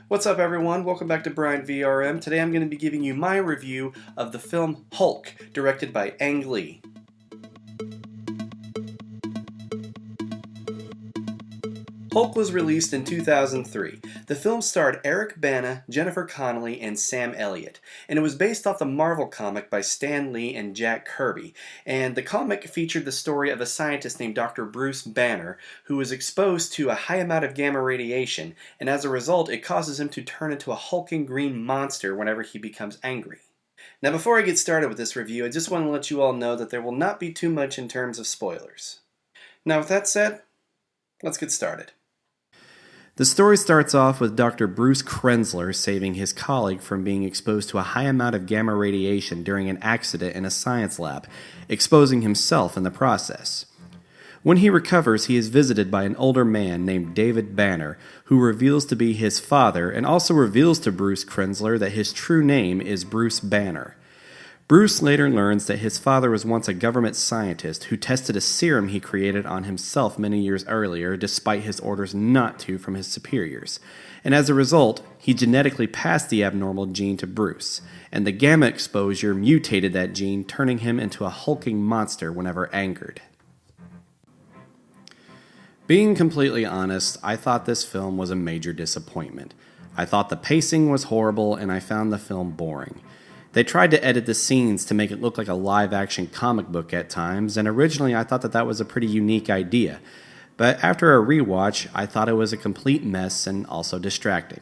What's up everyone, welcome back to Brian VRM. Today I'm going to be giving you my review of the film Hulk, directed by Ang Lee. Hulk was released in 2003. The film starred Eric Bana, Jennifer Connelly, and Sam Elliott, and it was based off the Marvel comic by Stan Lee and Jack Kirby. And the comic featured the story of a scientist named Dr. Bruce Banner, who was exposed to a high amount of gamma radiation, and as a result, it causes him to turn into a hulking green monster whenever he becomes angry. Now, before I get started with this review, I just want to let you all know that there will not be too much in terms of spoilers. Now, with that said, let's get started. The story starts off with Dr. Bruce Krenzler saving his colleague from being exposed to a high amount of gamma radiation during an accident in a science lab, exposing himself in the process. When he recovers, he is visited by an older man named David Banner, who reveals to be his father and also reveals to Bruce Krenzler that his true name is Bruce Banner. Bruce later learns that his father was once a government scientist who tested a serum he created on himself many years earlier despite his orders not to from his superiors. And as a result, he genetically passed the abnormal gene to Bruce, and the gamma exposure mutated that gene, turning him into a hulking monster whenever angered. Being completely honest, I thought this film was a major disappointment. I thought the pacing was horrible and I found the film boring. They tried to edit the scenes to make it look like a live-action comic book at times, and originally I thought that was a pretty unique idea. But after a rewatch, I thought it was a complete mess and also distracting.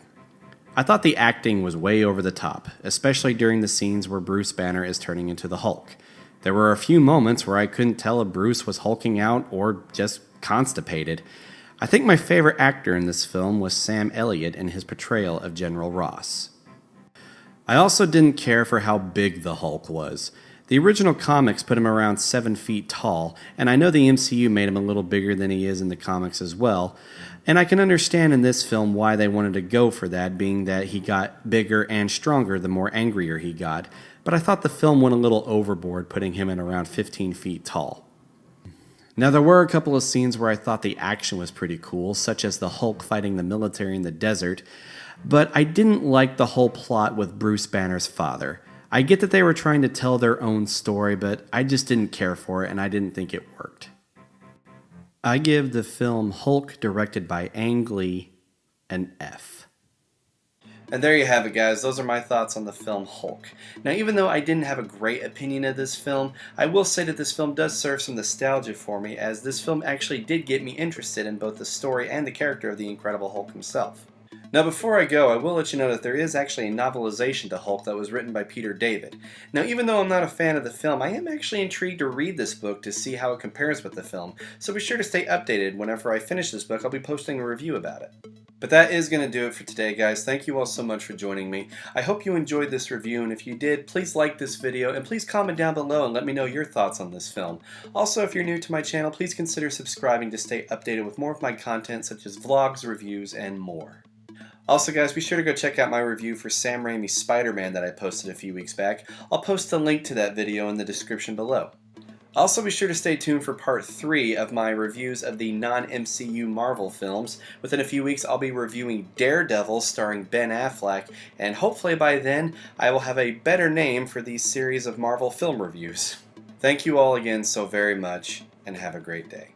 I thought the acting was way over the top, especially during the scenes where Bruce Banner is turning into the Hulk. There were a few moments where I couldn't tell if Bruce was hulking out or just constipated. I think my favorite actor in this film was Sam Elliott in his portrayal of General Ross. I also didn't care for how big the Hulk was. The original comics put him around 7 feet tall, and I know the MCU made him a little bigger than he is in the comics as well, and I can understand in this film why they wanted to go for that, being that he got bigger and stronger the more angrier he got, but I thought the film went a little overboard putting him in around 15 feet tall. Now, there were a couple of scenes where I thought the action was pretty cool, such as the Hulk fighting the military in the desert, but I didn't like the whole plot with Bruce Banner's father. I get that they were trying to tell their own story, but I just didn't care for it and I didn't think it worked. I give the film Hulk, directed by Ang Lee, an F. And there you have it, guys. Those are my thoughts on the film Hulk. Now, even though I didn't have a great opinion of this film, I will say that this film does serve some nostalgia for me, as this film actually did get me interested in both the story and the character of the Incredible Hulk himself. Now, before I go, I will let you know that there is actually a novelization to Hulk that was written by Peter David. Now, even though I'm not a fan of the film, I am actually intrigued to read this book to see how it compares with the film, so be sure to stay updated. Whenever I finish this book, I'll be posting a review about it. But that is going to do it for today, guys. Thank you all so much for joining me. I hope you enjoyed this review, and if you did, please like this video, and please comment down below and let me know your thoughts on this film. Also, if you're new to my channel, please consider subscribing to stay updated with more of my content, such as vlogs, reviews, and more. Also, guys, be sure to go check out my review for Sam Raimi's Spider-Man that I posted a few weeks back. I'll post a link to that video in the description below. Also, be sure to stay tuned for part 3 of my reviews of the non-MCU Marvel films. Within a few weeks, I'll be reviewing Daredevil starring Ben Affleck, and hopefully by then, I will have a better name for these series of Marvel film reviews. Thank you all again so very much, and have a great day.